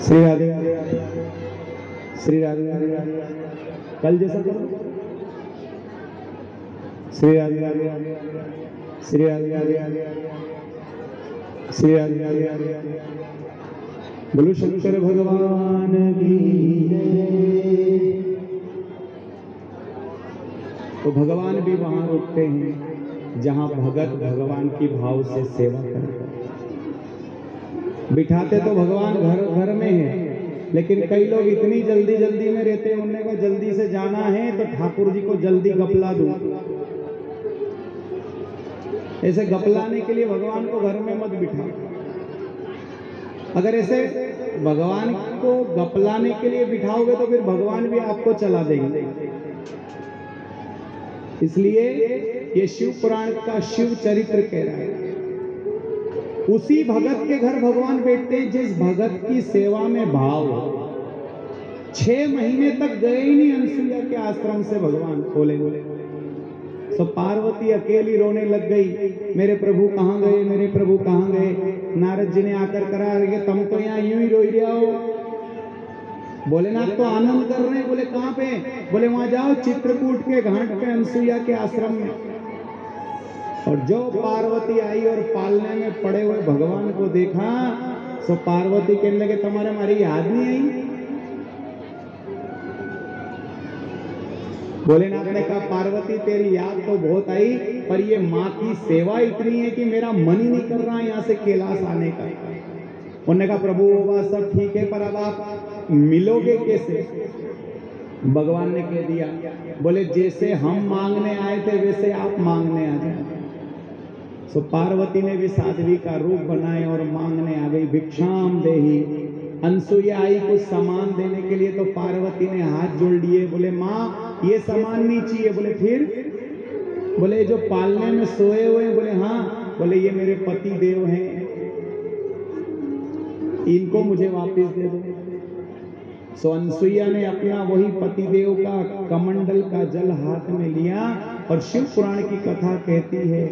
श्री राधे श्री राधे कल जैसा करो। श्री राधे श्री राधे श्री राधे बोलो शंकर भगवान की। तो भगवान भी वहां रुकते हैं जहां भगत भगवान की भाव से सेवा करते। बिठाते तो भगवान घर घर में है, लेकिन कई लोग इतनी जल्दी जल्दी में रहते हैं, उन्हें को जल्दी से जाना है तो ठाकुर जी को जल्दी गपला दूं। ऐसे गपलाने के लिए भगवान को घर में मत बिठा। अगर ऐसे भगवान को गपलाने के लिए बिठाओगे तो फिर भगवान भी आपको चला देंगे। इसलिए ये शिव पुराण का शिव चरित्र कह रहा है, उसी भगत के घर भगवान बैठते हैं जिस भगत की सेवा में भाव हो। 6 महीने तक गए ही नहीं अनसुईया के आश्रम से भगवान बोले। तो पार्वती अकेली रोने लग गई, मेरे प्रभु कहाँ गए, मेरे प्रभु कहाँ गए। नारद जी ने आकर करा रहे, तुम तो यहाँ यूं ही रोई रहे हो। भोलेनाथ तो आनंद कर रहे हैं। बोले कहाँ पे? बोले वहां जाओ चित्रकूट के घाट पे अनसुईया के आश्रम में। और जो पार्वती आई और पालने में पड़े हुए भगवान को देखा, तो पार्वती कहने लगे तुम्हारे हमारी याद नहीं आई। भोलेनाथ ने कहा पार्वती तेरी याद तो बहुत आई, पर ये माँ की सेवा इतनी है कि मेरा मन ही नहीं कर रहा है यहाँ से कैलाश आने का। उन्होंने कहा प्रभु वो बात सब ठीक है, पर अब आप मिलोगे कैसे? भगवान ने कह दिया, बोले जैसे हम मांगने आए थे वैसे आप मांगने आ जाए। तो पार्वती ने भी साध्वी का रूप बनाए और मांगने आ गई, भिक्षाम देही। अनसुईया आई कुछ सामान देने के लिए, तो पार्वती ने हाथ जोड़ लिए। बोले माँ ये सामान नहीं चाहिए। बोले फिर? बोले जो पालने में सोए हुए। बोले हाँ। बोले ये मेरे पति देव हैं, इनको मुझे वापस दे दो। सो अनसुईया ने अपना वही पति देव का कमंडल का जल हाथ में लिया। और शिव पुराण की कथा कहती है,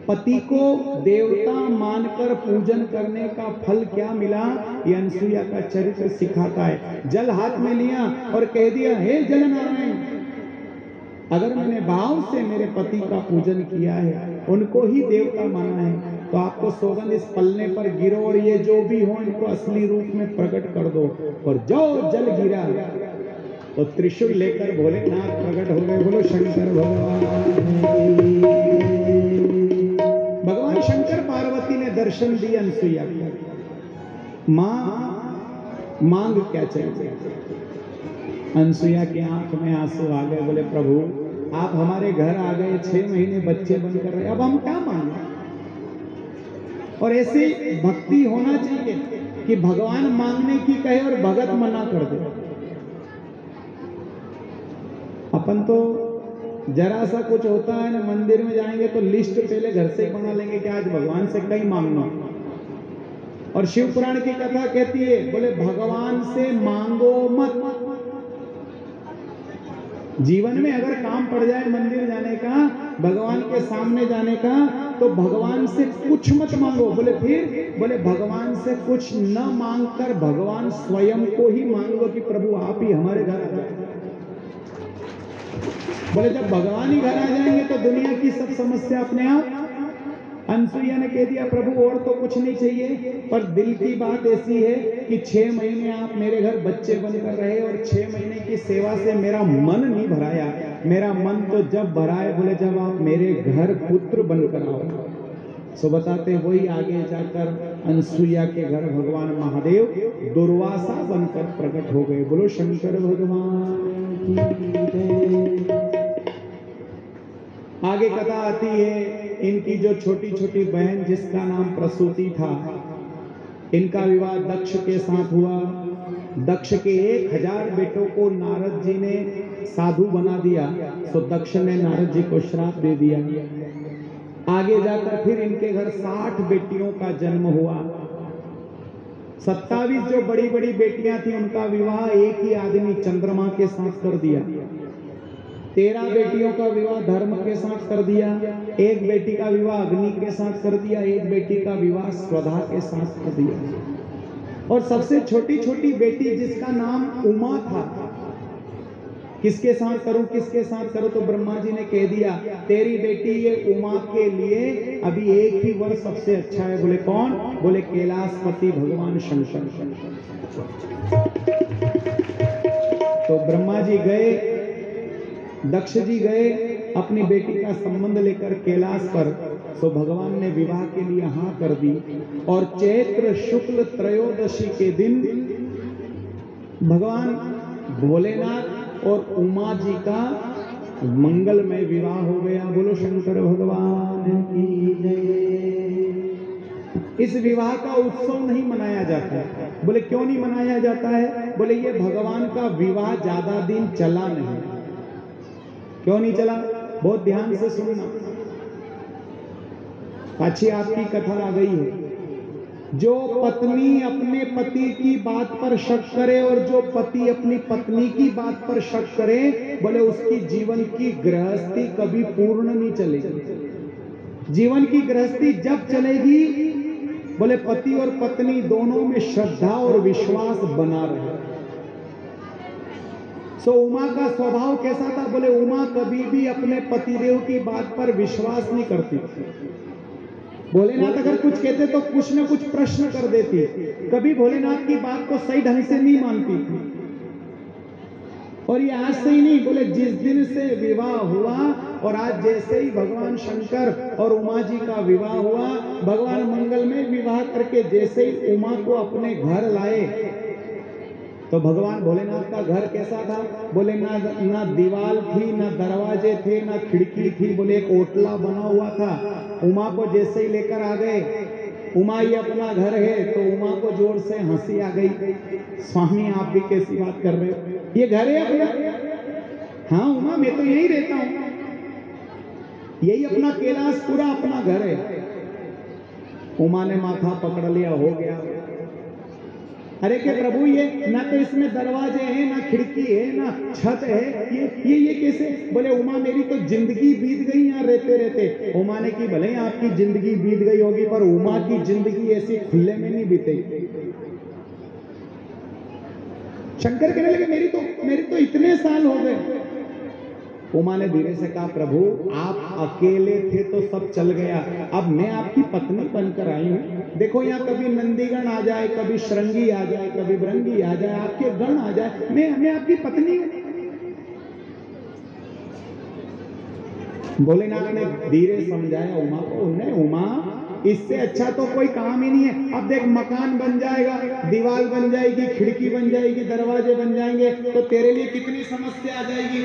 पति को देवता मानकर पूजन करने का फल क्या मिला, ये अनसुईया का चरित्र सिखाता है। जल हाथ में लिया और कह दिया, हे जल नारायण, अगर मैंने भाव से मेरे पति का पूजन किया है, उनको ही देवता माना है, तो आपको सौगंध इस पल्ले पर गिरो और ये जो भी हो इनको असली रूप में प्रकट कर दो। और जो जल गिरा तो त्रिशूल लेकर भोलेनाथ प्रकट हो गए। बोलो शंकर भगवान। भगवान शंकर पार्वती ने दर्शन दिया अनसुईया को। माँ मांग क्या चाहिए? अनसुईया की आंख में आंसू आ गए। बोले प्रभु आप हमारे घर आ गए, 6 महीने बच्चे बनकर रहे, अब हम क्या मांगे? और ऐसी भक्ति होना चाहिए कि भगवान मांगने की कहे और भगत मना कर दे। अपन तो जरा सा कुछ होता है ना, मंदिर में जाएंगे तो लिस्ट पहले घर से बना लेंगे कि आज भगवान से कहीं मांगना। और शिव पुराण की कथा कहती है, बोले भगवान से मांगो मत। जीवन में अगर काम पड़ जाए मंदिर जाने का, भगवान के सामने जाने का, तो भगवान से कुछ मत मांगो। बोले फिर? बोले भगवान से कुछ न मांगकर भगवान स्वयं को ही मांगो कि प्रभु आप ही हमारे घर आ जाए। बोले जब भगवान ही घर आ जाएंगे तो दुनिया की सब समस्या अपने आप। अनसुईया ने कह दिया प्रभु और तो कुछ नहीं चाहिए, पर दिल की बात ऐसी है कि 6 महीने आप मेरे घर बच्चे बनकर रहे और 6 महीने की सेवा से मेरा मन नहीं भराया। मेरा मन तो जब भरा है, बोले जब आप मेरे घर पुत्र बनकर आओ। सो बताते वही आगे जाकर अनसुईया के घर भगवान महादेव दुर्वासा बनकर प्रकट हो गए। बोलो शंकर भगवान की। आगे कथा आती है, इनकी जो छोटी छोटी बहन जिसका नाम प्रसूति था, इनका विवाह दक्ष के साथ हुआ। दक्ष के 1000 बेटों को नारद जी ने साधु बना दिया, तो दक्ष ने नारद जी को श्राप दे दिया। आगे जाकर फिर इनके घर 60 बेटियों का जन्म हुआ। 27 जो बड़ी बड़ी बेटियां थी उनका विवाह एक ही आदमी चंद्रमा के साथ कर दिया। 13 बेटियों का विवाह धर्म के साथ कर दिया। एक बेटी का विवाह अग्नि के साथ कर दिया। एक बेटी का विवाह स्वधा के साथ कर दिया। और सबसे छोटी छोटी बेटी जिसका नाम उमा था, किसके साथ करूं किसके साथ करूं, तो ब्रह्मा जी ने कह दिया तेरी बेटी ये उमा के लिए अभी एक ही वर सबसे अच्छा है। बोले कौन? बोले कैलाशपति भगवान शंकर। तो ब्रह्मा जी गए, दक्ष जी गए अपनी बेटी का संबंध लेकर कैलाश पर। तो भगवान ने विवाह के लिए हाँ कर दी और चैत्र शुक्ल त्रयोदशी के दिन भगवान भोलेनाथ और उमा जी का मंगलमय विवाह हो गया। बोलो शंकर भगवान की जय। इस विवाह का उत्सव नहीं मनाया जाता है। बोले क्यों नहीं मनाया जाता है? बोले ये भगवान का विवाह ज्यादा दिन चला नहीं। क्यों नहीं चला? बहुत ध्यान से सुनना, अच्छी आपकी कथा आ गई है। जो पत्नी अपने पति की बात पर शक करे और जो पति अपनी पत्नी की बात पर शक करे, बोले उसकी जीवन की गृहस्थी कभी पूर्ण नहीं चलेगी। जीवन की गृहस्थी जब चलेगी, बोले पति और पत्नी दोनों में श्रद्धा और विश्वास बना रहे। सो उमा का स्वभाव कैसा था? बोले उमा कभी भी अपने पतिदेव की बात पर विश्वास नहीं करती। भोलेनाथ अगर कुछ कहते तो कुछ न कुछ प्रश्न कर देती, कभी भोलेनाथ की बात को सही ढंग से नहीं मानती थी। और ये आज से ही नहीं, बोले जिस दिन से विवाह हुआ और आज जैसे ही भगवान शंकर और उमा जी का विवाह हुआ, भगवान मंगल में विवाह करके जैसे ही उमा को अपने घर लाए, तो भगवान भोलेनाथ का घर कैसा था? बोले ना दीवार थी, ना दरवाजे थे, ना खिड़की थी। बोले एक ओटला बना हुआ था। उमा को जैसे ही लेकर आ गए, उमा ये अपना घर है, तो उमा को जोर से हंसी आ गई। स्वामी आप भी कैसी बात कर रहे हो? ये घर है अपना? हाँ उमा मैं तो यही रहता हूं, यही अपना कैलाश पूरा अपना घर है। उमा ने माथा पकड़ लिया, हो गया। अरे के प्रभु ये ना तो इसमें दरवाजे हैं, ना खिड़की है, ना छत है, ये कैसे? बोले उमा मेरी तो जिंदगी बीत गई यहाँ रहते रहते। उमा ने की भले आपकी जिंदगी बीत गई होगी, पर उमा की जिंदगी ऐसी खुले में नहीं बीतेगी। शंकर कहने लगे मेरी तो इतने साल हो गए। उमा ने धीरे से कहा प्रभु आप अकेले थे तो सब चल गया, अब मैं आपकी पत्नी बनकर आई हूं। देखो यहाँ कभी नंदीगण आ जाए, कभी श्रृंगी आ जाए, कभी भृंगी आ जाए, आपके गण आ जाए, मैं आपकी पत्नी हूं। भोलेनाथ ने धीरे समझाया उमा को। उन्हें उमा इससे अच्छा तो कोई काम ही नहीं है। अब देख मकान बन जाएगा, दीवार बन जाएगी, खिड़की बन जाएगी, दरवाजे बन जाएंगे, तो तेरे लिए कितनी समस्या आ जाएगी।